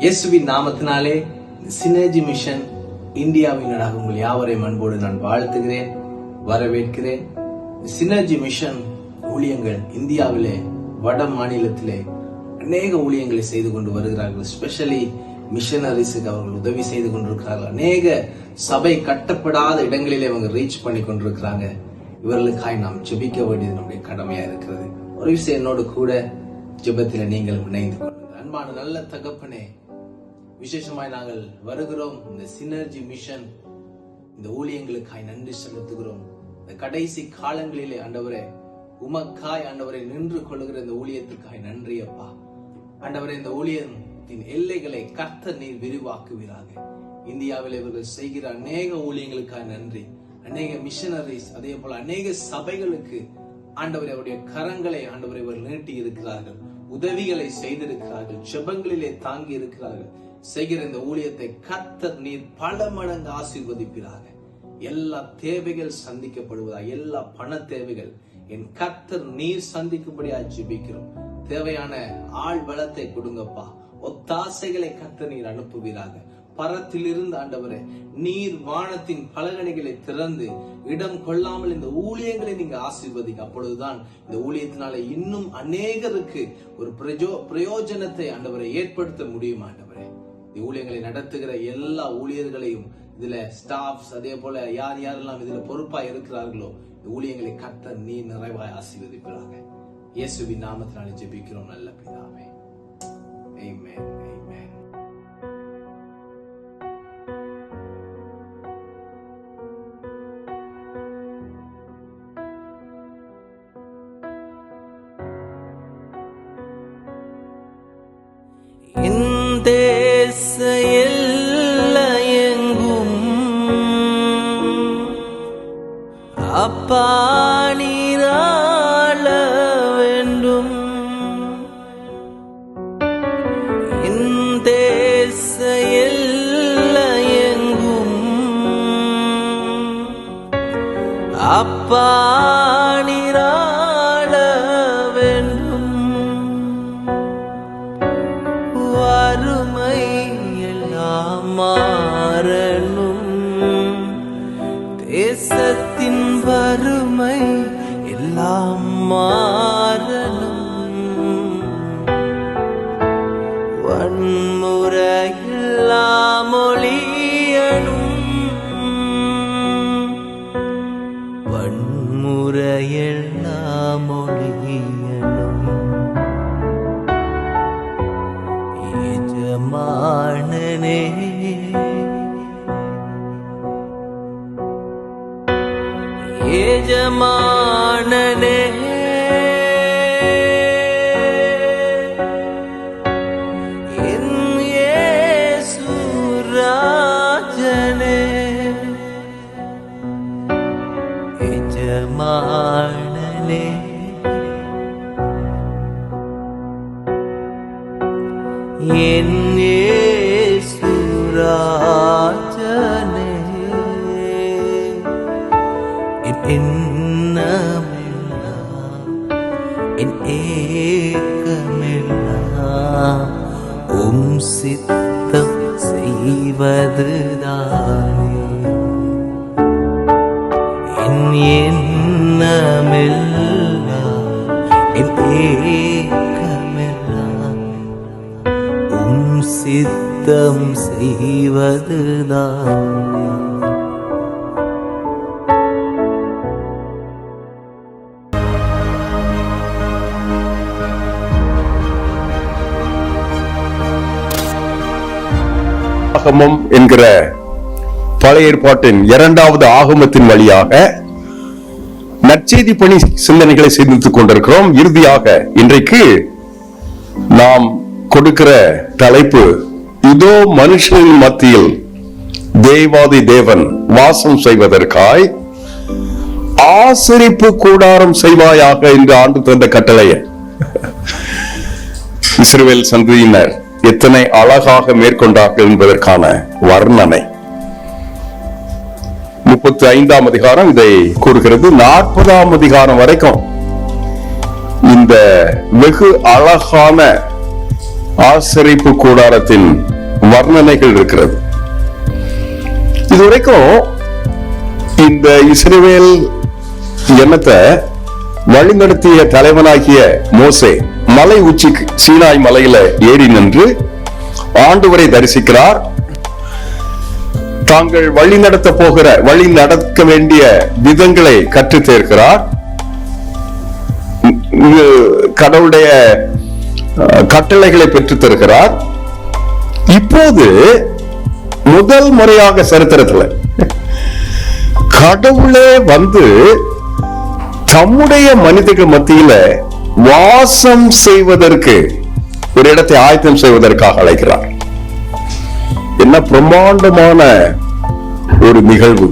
இயேசுவின் நாமத்தினாலே synergy mission இந்தியாவினராக உங்கள் யாவரையும் அன்போடு நான் வாழ்த்துகிறேன், வரவேற்கிறேன். சினர்ஜி மிஷன் ஊழியங்கள் இந்தியாவிலே வட மாநிலத்திலே அநேக ஊழியங்களை செய்து கொண்டு வருகிறார்கள். ஸ்பெஷலி மிஷனரிஸுக்கு அவர்கள் உதவி செய்து கொண்டிருக்கிறார்கள். அநேக சபை கட்டப்படாத இடங்களிலே அவங்க ரீச் பண்ணி கொண்டிருக்கிறாங்க. இவர்களுக்காய் நாம் ஜெபிக்க வேண்டியது நம்முடைய கடமையா இருக்கிறது. ஒரு விஷயம் என்னோடு கூட ஜெபத்தில நீங்கள் இணைந்து கொள்ளுங்கள். அன்பான நல்ல தகப்பனே, விசேஷமாய் நாங்கள் வருகிறோம். இந்த சினர்ஜி மிஷன் இந்த ஊழியங்களுக்காய் நன்றி செலுத்துகிறோம். இந்த கடைசி காலங்களிலே ஆண்டவரே, உமக்காய் ஆண்டவரை நின்று கொள்ளுகிற இந்த ஊழியத்துக்காய் நன்றி அப்பா. ஆண்டவரே, இந்த ஊழியத்தின் எல்லைகளை கர்த்தர் நீர் விரிவாக்குவீராக. இந்தியாவில் இவர்கள் செய்கிற அநேக ஊழியங்களுக்காய் நன்றி. அநேக மிஷனரிஸ், அதே போல அநேக சபைகளுக்கு ஆண்டவரை அவருடைய கரங்களை ஆண்டவரை இவர் நீட்டி இருக்கிறார்கள், உதவிகளை செய்திருக்கிறார்கள், ஜெபங்களிலே தாங்கி இருக்கிறார்கள். செய்கிற இந்த ஊழியத்தை கர்த்தர் நீர் பல மடங்கு ஆசீர்வதிப்பீராக. எல்லா தேவைகள் சந்திக்கப்படுவதாக, எல்லா பண தேவைகள் என் கர்த்தர் நீர் சந்திக்கும்படியா ஜெபிக்கிறோம். தேவையான ஆள் பலத்தை கொடுங்கப்பா. ஒத்தாசைகளை கர்த்தர் நீர் அனுப்புவீராக. பரத்திலிருந்து ஆண்டவரே, நீர் வானத்தின் பலகணிகளை திறந்து இடம் கொள்ளாமல் இந்த ஊழியங்களை நீங்க ஆசீர்வதிக்க. அப்பொழுதுதான் இந்த ஊழியத்தினால இன்னும் அநேகருக்கு ஒரு பிரயோஜனத்தை ஆண்டவரை ஏற்படுத்த முடியும். ஆண்டவரே, இந்த ஊழியங்களை நடத்துகிற எல்லா ஊழியர்களையும், இதுல ஸ்டாஃப்ஸ், அதே போல யார் யாரெல்லாம் இதுல பொறுப்பா இருக்கிறார்களோ, இந்த ஊழியங்களை கர்த்தர் நீர் நிறைவாய் ஆசீர்வதிப்பாங்க. இயேசுவின் நாமத்தினாலே ஜெபிக்கிறோம் நல்ல பிதாவே. ஆமென். தேச எல்லையெங்கும் அப்பா நீராள வேண்டும். தேச எல்லையெங்கும் அப்பா நீராள வேண்டும். வறுமை எல்லாம் மாறணும், தேசத்தின் வறுமை எல்லாம் மாறணும். வன்முறை எல்லாம் ஒழியணும், வன்முறை எல்லாம் ஒழியணும். எஜமானனே, எஜமானனே, என் இயேசு ராஜனே, எஜமானனே, என் இயேசு ராஜனே, என் எண்ணமெல்லாம் என் ஏக்கமெல்லாம் உம் சித்தம் செய்வதுதானே. என் எண்ணமெல்லாம் என் ஏக்கமெல்லாம் உம் சித்தம் செய்வதுதானே. ஆகமம் என்கிற பழைய ஏற்பாட்டின் இரண்டாவது ஆகமத்தின் வழியாக நற்செய்தி பணி சிந்தனைகளை சிந்தித்துக் கொண்டிருக்கிறோம். இறுதியாக இன்றைக்கு நாம் கொடுக்கிற தலைப்பு, இதோ மனுஷனின் மத்தியில் தேவாதி தேவன் வாசம் செய்வதற்காய் ஆசரிப்பு கூடாரம் செய்வாயாக என்று ஆண்டு தந்த கட்டளையை இஸ்ரவேல் சந்ததியினர் எத்தனை அழகாக மேற்கொண்டார்கள் என்பதற்கான வர்ணனை 35ஆம் அதிகாரம் இதை கூறுகிறது. 40ஆம் அதிகாரம் வரைக்கும் இந்த வெகு அழகான ஆசரிப்பு கூடாரத்தின் வர்ணனைகள் இருக்கிறது. இதுவரைக்கும் இந்த இஸ்ரவேல் ஜனத்தை வழிநடத்திய தலைவனாகிய மோசே மலை உச்சிக்கு சீனாய் மலையில ஏறி நின்று ஆண்டவரை தரிசிக்கிறார். தாங்கள் வழி நடக்க வேண்டிய விதங்களை கற்றுத் தேர்கிறார். கடவுளுடைய கட்டளைகளை பெற்றுத் தருகிறார். இப்போது முதல் முறையாக சரித்திரத்துல கடவுளே வந்து தம்முடைய மனிதர்கள் மத்தியில வாசம் செய்வதற்கு ஒரு இடத்தை ஆயத்தம் செய்வதற்காக அழைக்கிறார். என்ன பிரம்மாண்டமான ஒரு நிகழ்வு!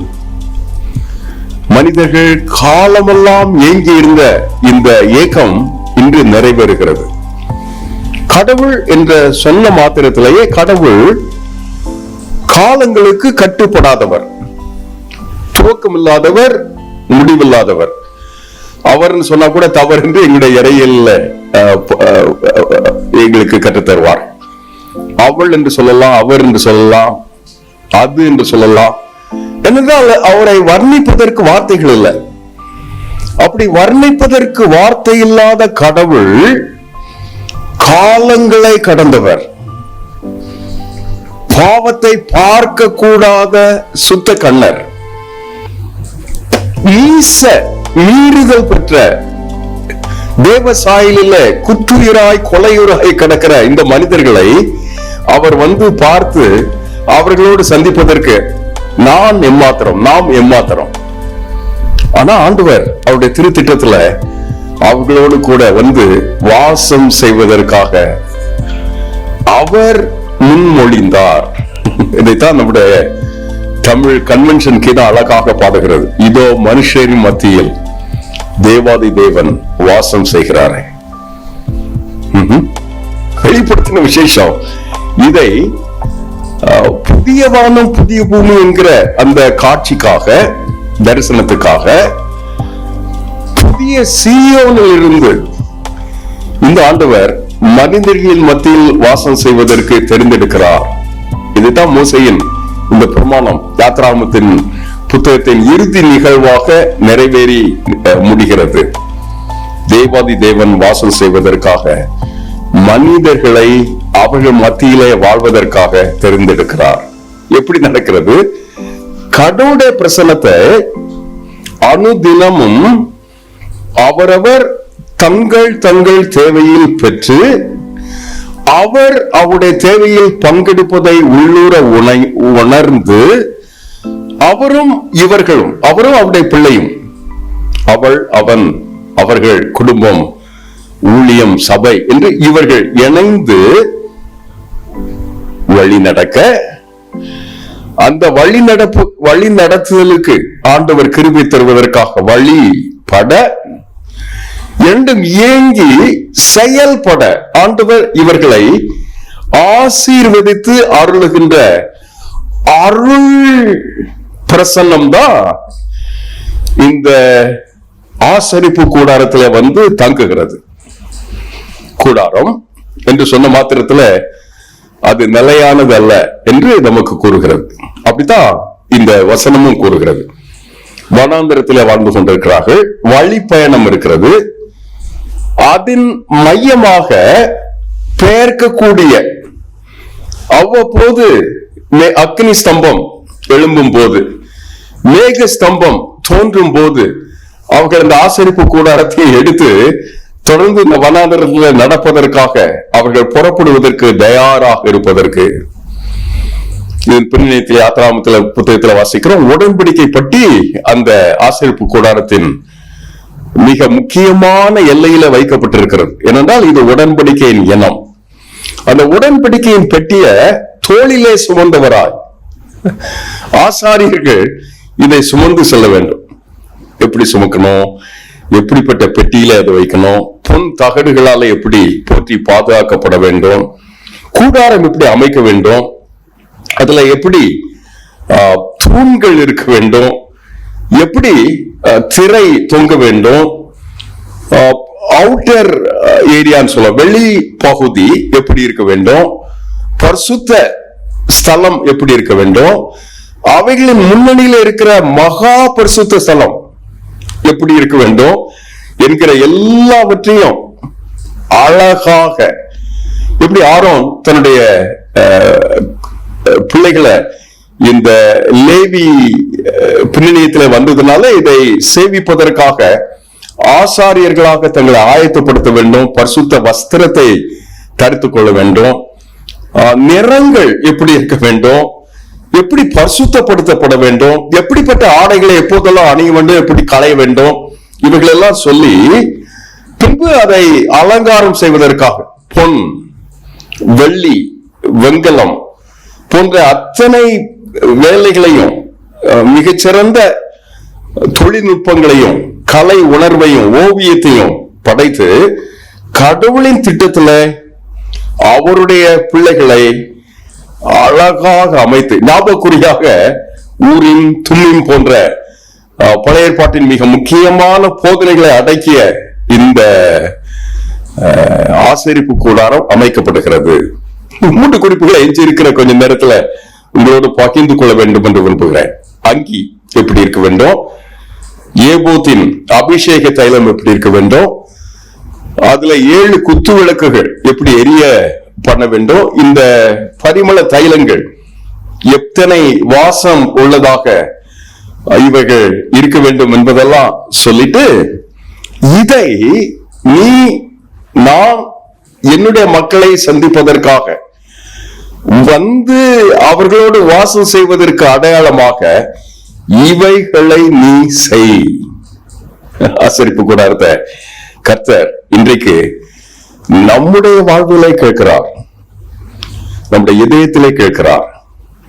மனிதர்கள் காலமெல்லாம் ஏங்கி இருந்த இந்த ஏக்கம் இன்று நிறைவேறுகிறது. கடவுள் என்ற சொன்ன மாத்திரத்திலேயே கடவுள் காலங்களுக்கு கட்டுப்படாதவர், துவக்கமில்லாதவர், முடிவில்லாதவர். அவர் சொன்னா கூட தவறு என்று எங்களுடைய இறையில் எங்களுக்கு கற்றுத்தருவார். அவள் என்று சொல்லலாம், அவர் என்று சொல்லலாம், அது என்று சொல்லலாம். ஏனென்றால் அவரை வர்ணிப்பதற்கு வார்த்தைகள் இல்லை. அப்படி வர்ணிப்பதற்கு வார்த்தை இல்லாத கடவுள் காலங்களை கடந்தவர், பாவத்தை பார்க்க கூடாத சுத்த கண்ணர், மீறுதல் பெற்ற தேவ சாயலில குற்றுயிராய் கொலையுறாய் கிடக்கிற இந்த மனிதர்களை அவர் வந்து பார்த்து அவர்களோடு சந்திப்பதற்கு நாம் எம்மாத்திரம். ஆனா ஆண்டவர் அவருடைய திருத்திட்டத்துல அவர்களோடு கூட வந்து வாசம் செய்வதற்காக அவர் முன்மொழிந்தார். இதைத்தான் நம்முடைய தமிழ் கன்வென்ஷன் கீழே அழகாக பாடுகிறது. இதோ மனுஷரின் மத்தியில் தேவாதி தேவன் வாசம் செய்கிறாரே. வெளிப்படுத்தின விசேஷம் இதை புதிய வானம் புதிய பூமி என்கிற அந்த காட்சிக்காக, தரிசனத்துக்காக புதிய சீயோனில் இருந்து இந்த ஆண்டவர் மனிதர்களின் மத்தியில் வாசம் செய்வதற்கு தெரிந்தெடுக்கிறார். இதுதான் மோசேயின் இந்த பிரமாணம் யாத்ராகமத்தின் புத்தகத்தின் இறுதி நிகழ்வாக நிறைவேறி முடிகிறது. தேவாதி தேவன் வாசம் செய்வதற்காக மனிதர்களை அவர்கள் மத்தியிலே வாழ்வதற்காக தெரிந்தெடுக்கிறார். எப்படி நடக்கிறது? கடவுளுடைய பிரசன்னத்தை அனுதினமும் அவரவர் தங்கள் தேவையில் பெற்று அவர் அவருடைய தேவையில் பங்கெடுப்பதை உள்ளூர உணர்ந்து அவரும் இவர்களும், அவரும் அவருடைய பிள்ளையும், அவன் அவர்கள் குடும்பம், ஊழியம், சபை என்று இவர்கள் இணைந்து வழி நடக்க, அந்த வழி நடத்துதலுக்கு ஆண்டவர் கிருபை தருவதற்காக வழிபட, இரண்டும் ஏங்கி செயல்பட ஆண்டவர் இவர்களை ஆசீர்வதித்து அருளுகின்ற அருள் பிரசன்னம் தான் இந்த ஆசரிப்பு கூடாரத்துல வந்து தங்குகிறது. கூடாரம் என்று சொன்ன மாத்திரத்துல அது நிலையானது அல்ல என்று நமக்கு கூறுகிறது. அப்படித்தான் இந்த வசனமும் கூறுகிறது. வனாந்தரத்தில் வாழ்ந்து கொண்டிருக்கிறார்கள், வழி பயணம் இருக்கிறது. அதன் மையமாக பெயர்க்கக்கூடிய அவ்வப்போது அக்னி ஸ்தம்பம் எழும்பும் போது, மேக ஸ்தம்பம் தோன்றும் போது அவர்கள் இந்த ஆசரிப்பு கூடாரத்தை எடுத்து தொடர்ந்து இந்த வனாந்தரத்தில் நடப்பதற்காக அவர்கள் புறப்படுவதற்கு தயாராக இருப்பதற்கு, பின்னணியத்தில் யாத்ராகமத்தில் புத்தகத்தில் வாசிக்கிறோம். உடன்படிக்கை பற்றி அந்த ஆசரிப்பு கூடாரத்தின் மிக முக்கியமான எல்லையில வைக்கப்பட்டிருக்கிறது. ஏனென்றால் இது உடன்படிக்கையின் இனம். அந்த உடன்படிக்கையின் பெட்டிய தோளிலே சுமந்தவராய் ஆசாரியர்கள் இதை சுமந்து செல்ல வேண்டும். எப்படி சுமக்கணும், எப்படிப்பட்ட பெட்டியில அதை வைக்கணும், பொன் தகடுகளால எப்படி போற்றி பாதுகாக்கப்பட வேண்டும், கூடாரம் எப்படி அமைக்க வேண்டும், அதுல எப்படி தூண்கள் இருக்க வேண்டும், எப்படி திரை தொங்க வேண்டும், அவுட்டர் ஏரியான்னு சொல்ல வெளி பகுதி எப்படி இருக்க வேண்டும், பரிசுத்த ஸ்தலம் எப்படி இருக்க வேண்டும், அவைகளின் முன்னணியில இருக்கிற மகா பரிசுத்த ஸ்தலம் எப்படி இருக்க வேண்டும் என்கிற எல்லாவற்றையும் அழகாக, எப்படி ஆரோன் தன்னுடைய பிள்ளைகளை இந்த லேவி பின்னணியத்துல வந்ததுனால இதை சேவிப்பதற்காக ஆசாரியர்களாக தங்களை ஆயத்தப்படுத்த வேண்டும், பரிசுத்த வஸ்திரத்தை தரித்துக் கொள்ள வேண்டும், நிறங்கள் எப்படி இருக்க வேண்டும், எப்படி பரிசுத்தப்படுத்தப்பட வேண்டும், எப்படிப்பட்ட ஆடைகளை எப்போதெல்லாம் அணிய வேண்டும், எப்படி களைய வேண்டும், இவைகளெல்லாம் சொல்லி பின்பு அதை அலங்காரம் செய்வதற்காக பொன், வெள்ளி, வெண்கலம் போன்ற அத்தனை வேலைகளையும், மிகச்சிறந்த தொழில்நுட்பங்களையும், கலை உணர்வையும், ஓவியத்தையும் படைத்து கடவுளின் திட்டத்துல அவருடைய பிள்ளைகளை அழகாக அமைத்து, ஞாபகக்குறியாக ஊரின் தும்மின் போன்ற பழைய ஏற்பாட்டின் மிக முக்கியமான போதனைகளை அடக்கிய இந்த ஆசரிப்பு கூடாரம் அமைக்கப்படுகிறது. 3 குறிப்புகளை எஞ்சி இருக்கிற கொஞ்ச நேரத்துல உங்களோடு பகிர்ந்து கொள்ள வேண்டும் என்று விரும்புகிறேன். அங்கி எப்படி இருக்க வேண்டும், ஏபோத்தின் அபிஷேக தைலம் எப்படி இருக்க வேண்டும், அதுல 7 குத்து விளக்குகள் எப்படி எரிய பண்ண வேண்டும், இந்த பரிமள தைலங்கள் எத்தனை வாசம் உள்ளதாக இவைகள் இருக்க வேண்டும் என்பதெல்லாம் சொல்லிட்டு, இதை நான் என்னுடைய மக்களை சந்திப்பதற்காக வந்து அவர்களோடு வாசம் செய்வதற்கு அடையாளமாக இவைகளை நீ செய். ஆசரிப்பு கூடாரத்தை கர்த்தர் இன்றைக்கு நம்முடைய வாழ்விலே கேட்கிறார், நம்முடைய இதயத்திலே கேட்கிறார்.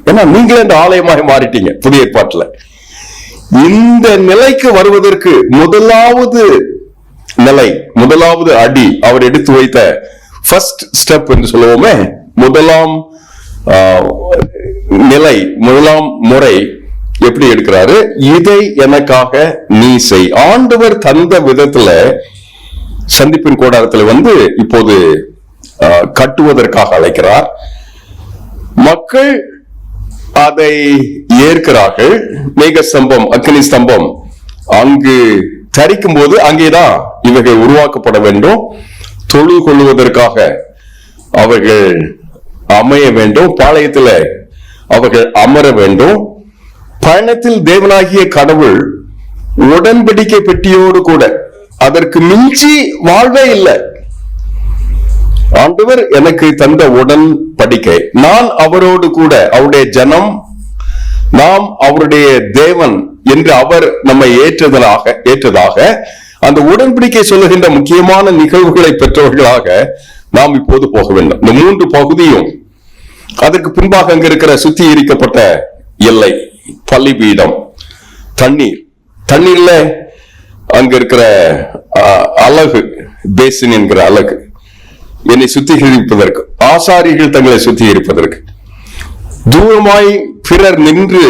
ஏன்னா நீங்களே இந்த ஆலயமாக மாறிட்டீங்க புதிய ஏற்பாட்டுல. இந்த நிலைக்கு வருவதற்கு முதலாவது நிலை, முதலாவது அடி, அவர் எடுத்து வைத்த ஃபர்ஸ்ட் ஸ்டெப் என்று சொல்லுவோமே, முதலாம் நிலை, முதலாம் முறை எப்படி எடுக்கிறாரு, இதை எனக்காக நீ செய். ஆண்டவர் தந்த விதத்துல சந்திப்பின் கூடாரத்தில் வந்து இப்போது கட்டுவதற்காக அழைக்கிறார். மக்கள் அதை ஏற்கிறார்கள். மேக ஸ்தம்பம், அக்னி ஸ்தம்பம் அங்கு தரிக்கும் போது அங்கேதான் இவர்கள் உருவாக்கப்பட வேண்டும். தொழு கொள்ளுவதற்காக அவர்கள் அமைய வேண்டும், பாளையத்தில் அவர்கள் அமர வேண்டும். பயணத்தில் தேவனாகிய கடவுள் உடன்படிக்கை பெட்டியோடு கூட, அதற்கு மிஞ்சி வாழ்வே இல்லை. ஆண்டவர் எனக்கு தந்த உடன்படிக்கை, நான் அவரோடு கூட, அவருடைய ஜனம், நாம் அவருடைய தேவன் என்று அவர் நம்மை ஏற்றதாக அந்த உடன்படிக்கை சொல்லுகின்ற முக்கியமான நிகழ்வுகளை பெற்றவர்களாக நாம் இப்போது போக வேண்டும். இந்த 3 பகுதியும், அதற்கு பின்பாக அங்க இருக்கிற சுத்திகரிக்கப்பட்ட எல்லை, பலிபீடம், தண்ணீர்ல அங்க இருக்கிற அலகு, பேசின் என்கிற அலகு, என்னை சுத்திகரிப்பதற்கு, ஆசாரிகள் தங்களை சுத்திகரிப்பதற்கு, தூரமாய் பிறர் நின்று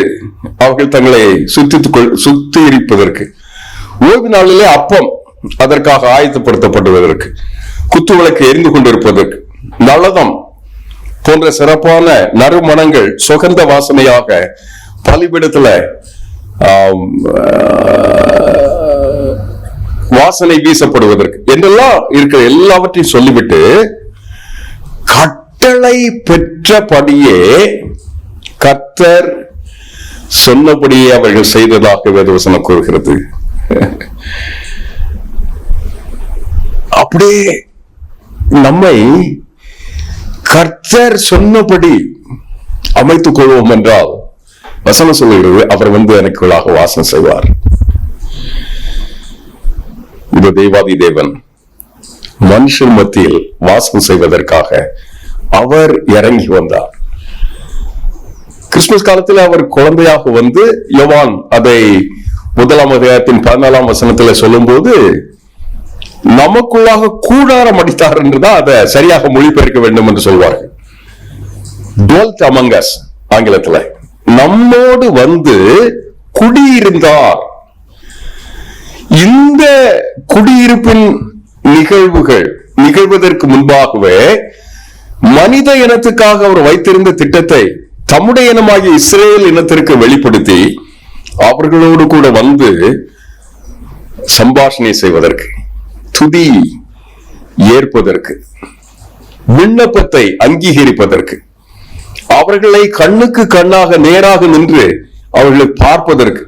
அவர்கள் தங்களை சுத்திகரிப்பதற்கு, ஓய்வு நாளிலே அப்பம் அதற்காக ஆயத்தப்படுத்தப்படுவதற்கு, குத்துவிளக்கு எரிந்து கொண்டிருப்பதற்கு, நலதம் போன்ற சிறப்பான நறுமணங்கள் சுகந்த வாசனையாக பலிபீடத்துல வாசனை வீசப்படுவதற்கு என்றெல்லாம் இருக்கிற எல்லாவற்றையும் சொல்லிவிட்டு, கட்டளை பெற்றபடியே கர்த்தர் சொன்னபடியே அவர்கள் செய்ததாக வேதவசனம் கூறுகிறது. அப்படியே நம்மை கர்த்தர் சொன்னபடி அமைத்துக் கொள்வோம் என்றால், வசனம் சொல்லுகிறது, அவர் வந்து எனக்குள்ளாக வாசம் செய்வார். இந்த தேவாதி தேவன் மனுஷன் மத்தியில் வாசம் செய்வதற்காக அவர் இறங்கி வந்தார். கிறிஸ்துமஸ் காலத்தில் அவர் குழந்தையாக வந்து, யோவான் அதை 1ஆம் அதிகாரத்தின் 14ஆம் வசனத்துல சொல்லும் போது, நமக்குள்ளாக கூடாரம் அடித்தார் என்றுதான் அதை சரியாக மொழிபெயர்க்க வேண்டும் என்று சொல்வார்கள். dwelt among us ஆங்கிலத்துல, நம்மோடு வந்து குடியிருந்தார். இந்த குடியிருப்பின் நிகழ்வுகள் நிகழ்வதற்கு முன்பாகவே மனித இனத்துக்காக அவர் வைத்திருந்த திட்டத்தை தம்முடைய இனமாகிய இஸ்ரேல் இனத்திற்கு வெளிப்படுத்தி அவர்களோடு கூட வந்து சம்பாஷணை செய்வதற்கு, துதி ஏற்பதற்கு, விண்ணப்பத்தை அங்கீகரிப்பதற்கு, அவர்களை கண்ணுக்கு கண்ணாக நேராக நின்று அவர்களை பார்ப்பதற்கு.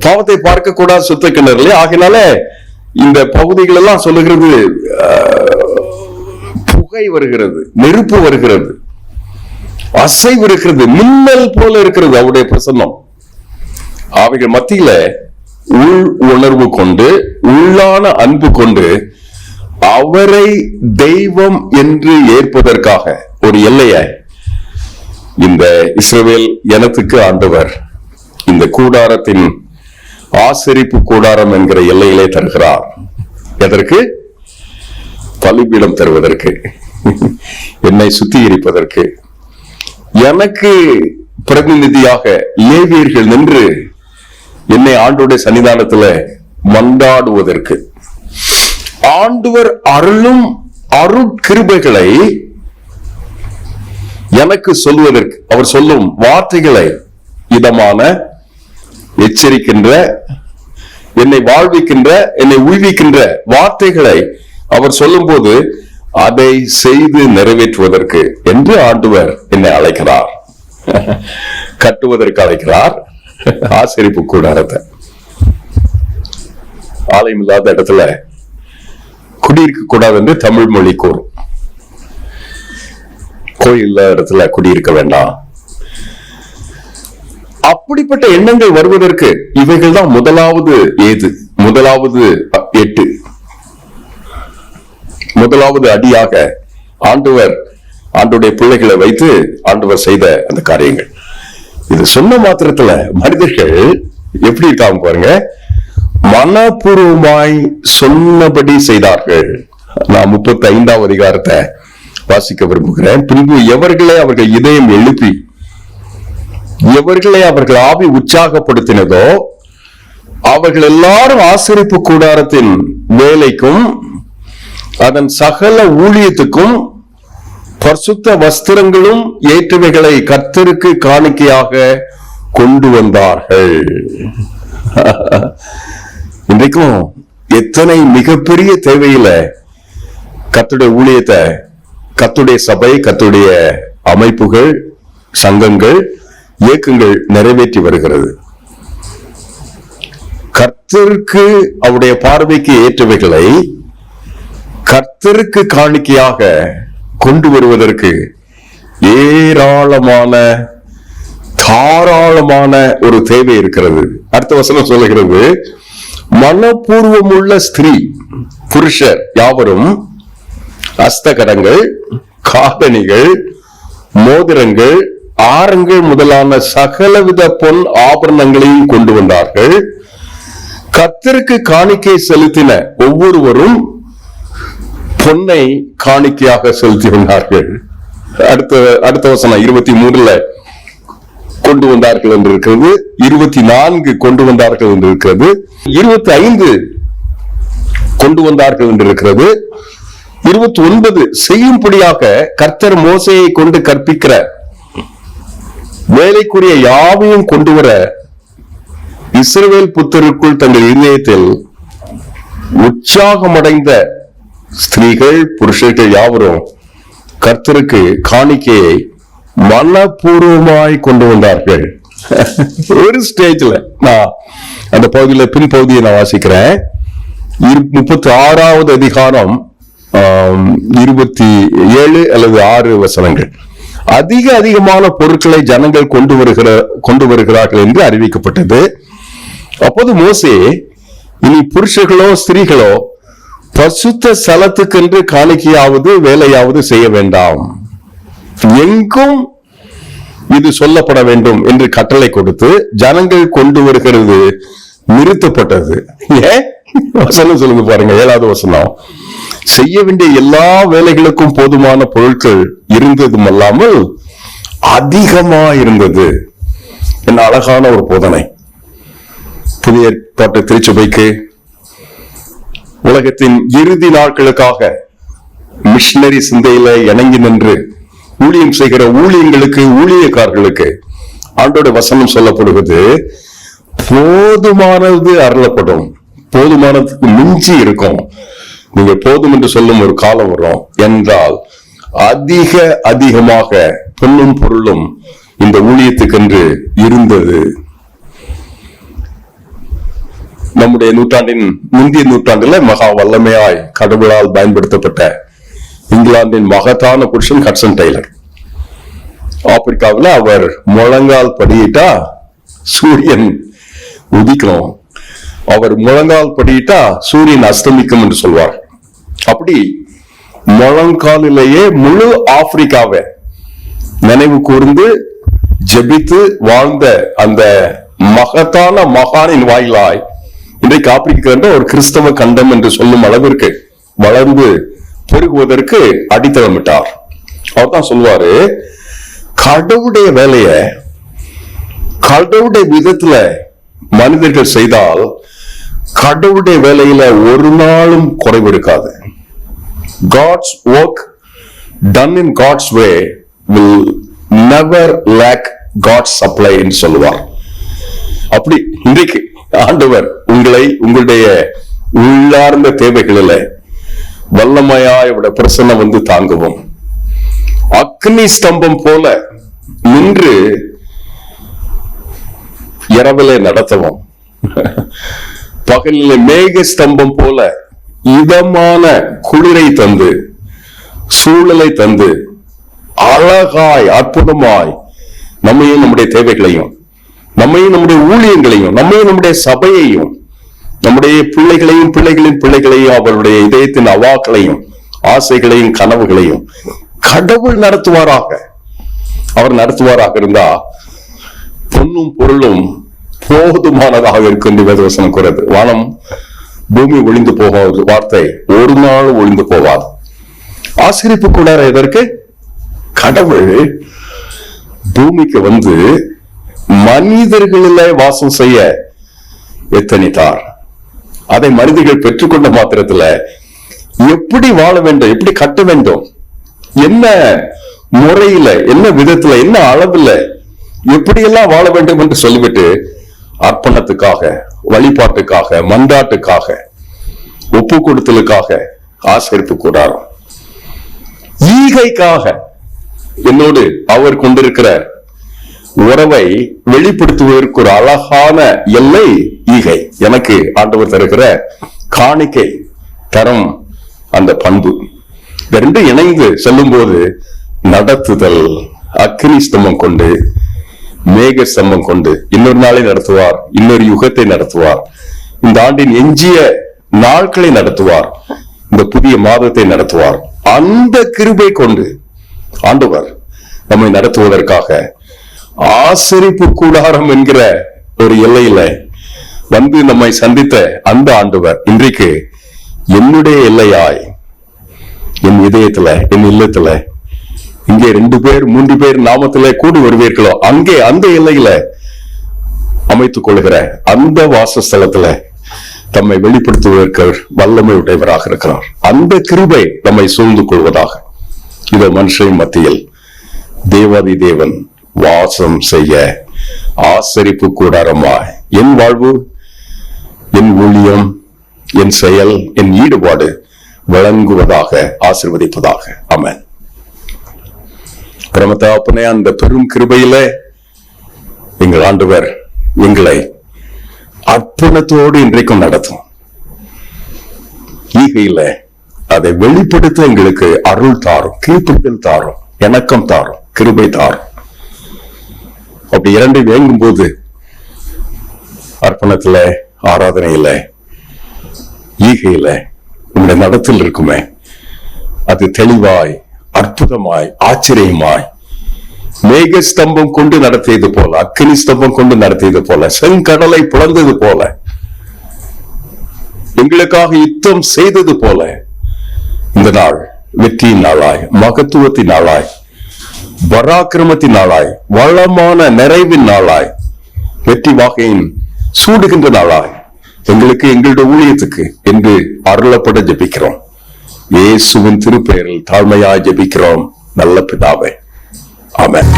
பாவத்தை பார்க்க கூடாது சுத்த கிணறு. ஆகினால இந்த பகுதிகள் எல்லாம் சொல்லுகிறது, புகை வருகிறது, நெருப்பு வருகிறது, அசைவு இருக்கிறது, மின்னல் போல இருக்கிறது அவருடைய பிரசன்னம். அவைகள் மத்தியில உள் உணர்வு கொண்டு, உள்ளான அன்பு கொண்டு அவரை தெய்வம் என்று ஏற்பதற்காக ஒரு எல்லைய இந்த இஸ்ரவேல் இனத்துக்கு ஆண்டவர் இந்த கூடாரத்தின் ஆசரிப்பு கூடாரம் என்கிற எல்லையிலே தருகிறார். எதற்கு? பலிபீடம் தருவதற்கு, என்னை சுத்திகரிப்பதற்கு, எனக்கு பிரதிநிதியாக லேவியர்கள் நின்று என்னை ஆண்டோடைய சன்னிதானத்துல மன்றாடுவதற்கு, ஆண்டவர் அருளும் அருட்கிருபைகளை எனக்கு சொல்வதற்கு, அவர் சொல்லும் வார்த்தைகளை, இதமான எச்சரிக்கின்ற, என்னை வாழ்விக்கின்ற, என்னை உய்விக்கின்ற வார்த்தைகளை அவர் சொல்லும் போது அதை செய்து நிறைவேற்றுவதற்கு என்று ஆண்டவர் என்னை அழைக்கிறார். கட்டுவதற்கு அழைக்கிறார். ஆசரிப்பு கூடாரத்தை ஆலயம் இல்லாத இடத்துல குடியிருக்க கூடாது என்று தமிழ் மொழி கூறும். கோயில் இல்லாத இடத்துல குடியிருக்க வேண்டாம். அப்படிப்பட்ட எண்ணங்கள் வருவதற்கு இவைகள் தான் முதலாவது ஏது, முதலாவது 8, முதலாவது அடியாக ஆண்டவருடைய பிள்ளைகளை வைத்து ஆண்டவர் செய்த அந்த காரியங்கள். இது சொன்ன மாத்திரத்துல மனிதர்கள் எப்படி இருக்காங்க பாருங்க, மனப்பூர்வமாய் சொன்னபடி செய்தார்கள். நான் 35வது அதிகாரத்தை வாசிக்க விரும்புகிறேன். பின்பு எவர்களை அவர்கள் இதயம் எழுப்பி, எவர்களை அவர்கள் ஆவி உற்சாகப்படுத்தினதோ அவர்கள் எல்லாரும் ஆசரிப்பு கூடாரத்தின் வேலைக்கும் அதன் சகல ஊழியத்துக்கும் பரிசுத்த வஸ்திரங்களும் ஏற்றவைகளை கர்த்தருக்கு காணிக்கையாக கொண்டு வந்தார்கள். இன்றைக்கும் எத்தனை மிகப்பெரிய தேவையில கர்த்தருடைய ஊழியத்தை, கர்த்தருடைய சபை, கர்த்தருடைய அமைப்புகள், சங்கங்கள், இயக்கங்கள் நிறைவேற்றி வருகிறது. கர்த்தருக்கு அவருடைய பார்வைக்கு ஏற்றவைகளை கர்த்தருக்கு காணிக்கையாக கொண்டு வருவதற்கு ஏராளமான தாராளமான ஒரு தேவை இருக்கிறது. அடுத்த வசனம் சொல்லுகிறது, மனப்பூர்வமுள்ள ஸ்திரீ புருஷர் யாவரும் அஸ்தகடங்கள், காதணிகள், மோதிரங்கள், ஆரங்கள் முதலான சகலவித பொன் ஆபரணங்களையும் கொண்டு வந்தார்கள். கர்த்தருக்கு காணிக்கை செலுத்தின ஒவ்வொருவரும் பொன்னை காணிக்கையாக செலுத்தி வந்தார்கள். அடுத்த வசனம் 23ல கொண்டு வந்தார்கள் என்று இருக்கிறது, 24 கொண்டு வந்தார்கள் என்று இருக்கிறது, 25 கொண்டு வந்தார்கள் என்று இருக்கிறது, 29 செய்யும்படியாக கர்த்தர் மோசேயை கொண்டு கற்பிக்கிற வேலைக்குரிய யாவையும் கொண்டு வர இஸ்ரவேல் புத்தருக்குள் தங்கள் இதயத்தில் உற்சாகமடைந்த ஸ்திரீகள் புருஷர்கள் யாவரும் கர்த்தருக்கு காணிக்கையை மனப்பூர்வமாய் கொண்டு வந்தார்கள். ஒரு ஸ்டேஜ்ல நான் அந்த பகுதியில பின்பகுதியை நான் வாசிக்கிறேன். 36வது அதிகாரம் 27 அல்லது 6 வசனங்கள். அதிகமான பொருட்களை ஜனங்கள் கொண்டு வருகிறார்கள் என்று அறிவிக்கப்பட்டது. அப்போது மோசே, இனி புருஷர்களோ ஸ்திரீகளோ பரிசுத்த ஸ்தலத்துக்கென்று காணிக்கையாவது வேலையாவது செய்ய வேண்டாம், எங்கும் இது சொல்லப்பட வேண்டும் என்று கட்டளை கொடுத்து ஜனங்கள் கொண்டு வருகிறது நிறுத்தப்பட்டது. ஏன் வசனம் சொல்லுங்க பாருங்க, 7வது வசனம். செய்ய வேண்டிய எல்லா வேலைகளுக்கும் போதுமான பொருட்கள் இருந்ததும் அல்லாமல் அதிகமா இருந்தது. என்ன அழகான ஒரு போதனை. புதிய ஏற்பாட்டு திருச்சபைக்கு உலகத்தின் இறுதி நாட்களுக்காக மிஷனரி சிந்தையில இணங்கி நின்று ஊழியம் செய்கிற ஊழியக்காரர்களுக்கு ஆண்டோட வசனம் சொல்லப்படுவது, போதுமானது அருளப்படும், போதுமானதுக்கு மிஞ்சி இருக்கும். நீங்க போதும் என்று சொல்லும் ஒரு காலம் வரும் என்றால் அதிகமாக பொன்னும் பொருளும் இந்த ஊழியத்துக்கென்று இருந்தது. நம்முடைய நூற்றாண்டின் முந்தைய நூற்றாண்டுல மகா வல்லமையாய் கடவுளால் பயன்படுத்தப்பட்ட இங்கிலாந்தின் மகத்தான புருஷன் ஹட்சன் டெய்லர். ஆப்பிரிக்காவில் அவர் முழங்கால் படியிட்டா சூரியன் உதிக்கும், அவர் முழங்கால் படியிட்டா சூரியன் அஸ்தமிக்கும் என்று சொல்வார். அப்படி முழங்காலிலேயே முழு ஆப்பிரிக்காவை நினைவு கூர்ந்து ஜெபித்து வாழ்ந்த அந்த மகத்தான மகானின் வாயிலாய் இன்றைக்கு ஆப்பிரிக்கா என்ற ஒரு கிறிஸ்தவ கண்டம் என்று சொல்லும் அளவிற்கு வளர்ந்து பெருகுவதற்கு அடித்தளமிட்டார். அவர் தான் சொல்வாரு, கடவுளுடைய வேலைய கடவுளுடைய விதத்துல மனிதர்கள் செய்தால் கடவுளுடைய வேலையில ஒரு நாளும் குறைவு இருக்காது. God's work done in God's way will never lack God's supply என்று சொல்லுவார். அப்படி இன்றைக்கு ஆண்டவர் உங்களுடைய உள்ளார்ந்த தேவைகளில வல்லமையாய் பிரசன்னம் வந்து தாங்கவும், அக்னி ஸ்தம்பம் போல நின்று இரவிலே நடத்தவும், பகலிலே மேக ஸ்தம்பம் போல இதமான குளிரை தந்து சூழலை தந்து அழகாய் அற்புதமாய் நம்மையும் நம்முடைய தேவைகளையும் நம்மையும் நம்முடைய ஊழியங்களையும் நம்மையும் நம்முடைய சபையையும் நம்முடைய பிள்ளைகளின் பிள்ளைகளையும் அவருடைய இதயத்தின் அவாக்களையும் ஆசைகளையும் கனவுகளையும் கடவுள் நடத்துவாராக. அவர் நடத்துவாராக இருந்தா பொன்னும் பொருளும் போதுமானதாக இருக்கும் என்று வேதவசனம் கூறுது. வானம் பூமி ஒளிந்து போகாத வார்த்தை ஒரு நாள் ஒளிந்து போவாது. ஆசரிப்பு கூடார எதற்கு? கடவுள் பூமிக்கு வந்து மனிதர்களில வாசம் செய்ய எத்தனித்தார். அதை மனிதர்கள் பெற்றுக்கொண்ட மாத்திரத்துல எப்படி வாழ வேண்டும், எப்படி கட்ட வேண்டும், என்ன முறையில, என்ன விதத்துல, என்ன அளவுல, எப்படியெல்லாம் வாழ வேண்டும் என்று சொல்லிவிட்டு அர்ப்பணத்துக்காக, வழிபாட்டுக்காக, மன்றாட்டுக்காக, ஒப்பு கொடுத்தலுக்காக ஆசரிப்பு கூடாரம், ஈகைக்காக என்னோடு அவர் கொண்டிருக்கிற உறவை வெளிப்படுத்துவதற்கு ஒரு அழகான எல்லை ஈகை. எனக்கு ஆண்டவர் தருகிற காணிக்கை தரம், அந்த பண்பு ரெண்டு இணைந்து செல்லும் போது நடத்துதல், அக்னி ஸ்தம்பம் கொண்டு மேக ஸ்தம்பம் கொண்டு இன்னொரு நாளை நடத்துவார், இன்னொரு யுகத்தை நடத்துவார், இந்த ஆண்டின் எஞ்சிய நாட்களை நடத்துவார், இந்த புதிய மாதத்தை நடத்துவார். அந்த கிருபை கொண்டு ஆண்டவர் நம்மை நடத்துவதற்காக ஆசரிப்பு கூடாரம் என்கிற ஒரு எல்லையில வந்து நம்மை சந்தித்த அந்த ஆண்டவர் இன்றைக்கு என்னுடைய எல்லையாய் என் இதயத்துல, என் இல்லத்துல, இங்கே 2 பேர் 3 பேர் நாமத்திலே கூடி வருவீர்களோ அங்கே அந்த எல்லையில அமைத்துக் கொள்கிற அந்த வாசஸ்தலத்துல தம்மை வெளிப்படுத்துவதற்கு வல்லமை உடையவராக இருக்கிறார். அந்த கிருபை நம்மை சூழ்ந்து கொள்வதாக. இதோ மனுஷன் மத்தியில் தேவாதி தேவன் வாசம் செய்ய ஆசரிப்பு கூடாரமாய் என் வாழ்வு, என் ஊழியம், என் செயல், என் ஈடுபாடு வழங்குவதாக, ஆசீர்வதிப்பதாக. ஆமென். பிரமதாப்பனே, அந்த பெரும் கிருபையில எங்கள் ஆண்டவர் எங்களை அர்ப்பணத்தோடு இன்றைக்கும் நடத்தும். ஈகையில அதை வெளிப்படுத்த எங்களுக்கு அருள் தாரும், கீழ்ப்படிதல் தாரும், இணக்கம் தாரும், கிருபை தாரும். அப்படி இரண்டை வேங்கும் போது அர்ப்பணத்துல, ஆராதனையில, ஈகையில உங்களுடைய நடத்தில் இருக்குமே, அது தெளிவாய், அற்புதமாய், ஆச்சரியமாய் மேக ஸ்தம்பம் கொண்டு நடத்தியது போல, அக்கினி ஸ்தம்பம் கொண்டு நடத்தியது போல, செங்கடலை பிளந்தது போல, எங்களுக்காக யுத்தம் செய்தது போல இந்த நாள் வெற்றியின் நாளாய், மகத்துவத்தின் நாளாய், பராக்கிரமத்தின் நாளாய், வளமான நிறைவின் நாளாய், வெற்றி வாகையின் சூடுகின்ற நாளாய் எங்களுக்கு, எங்களுடைய ஊழியத்துக்கு என்று அருளப்பட ஜெபிக்கிறோம். இயேசுவின் திருப்பெயரில் தாழ்மையாய் ஜெபிக்கிறோம் நல்ல பிதாவே. ஆமென்.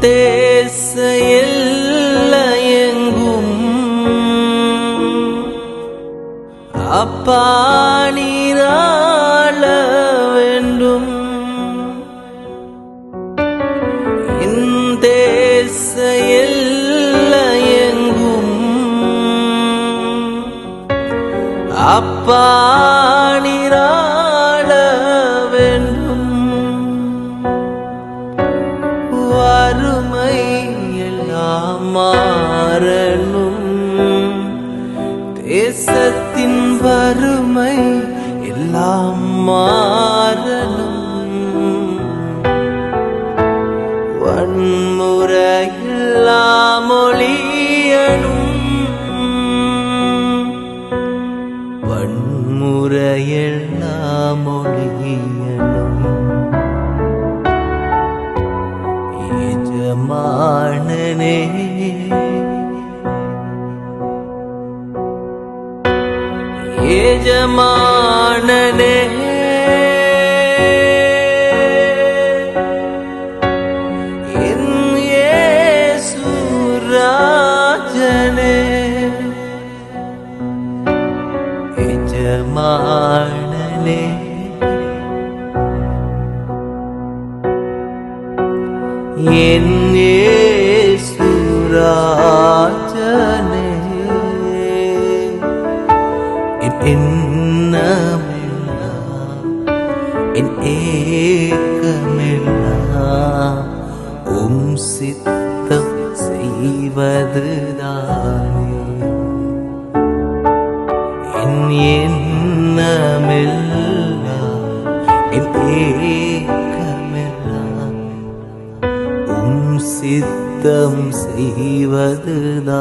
தேச எல்லையெங்கும் அப்பா நீராள வேண்டும். என் தேச எல்லையெங்கும் அப்பா நீராள வேண்டும். வறுமை எல்லாம் மாறணும், தேசத்தின் வறுமை எல்லாம் மாறணும். வன்முறையெல்லாம் ஒழியணும், வன்முறையெல்லாம் ஒழியணும். எஜமானனே எஜமானனே என் இயேசு ராஜனே, எஜமானனே என் இயேசு ராஜனே, என் எண்ணமெல்லாம் என் ஏக்கமெல்லாம் உம் சித்தம் செய்வதுதானே. என் எண்ணமெல்லாம் என் ஏக்கமெல்லாம் உம் சித்தம் செய்வதுதானே.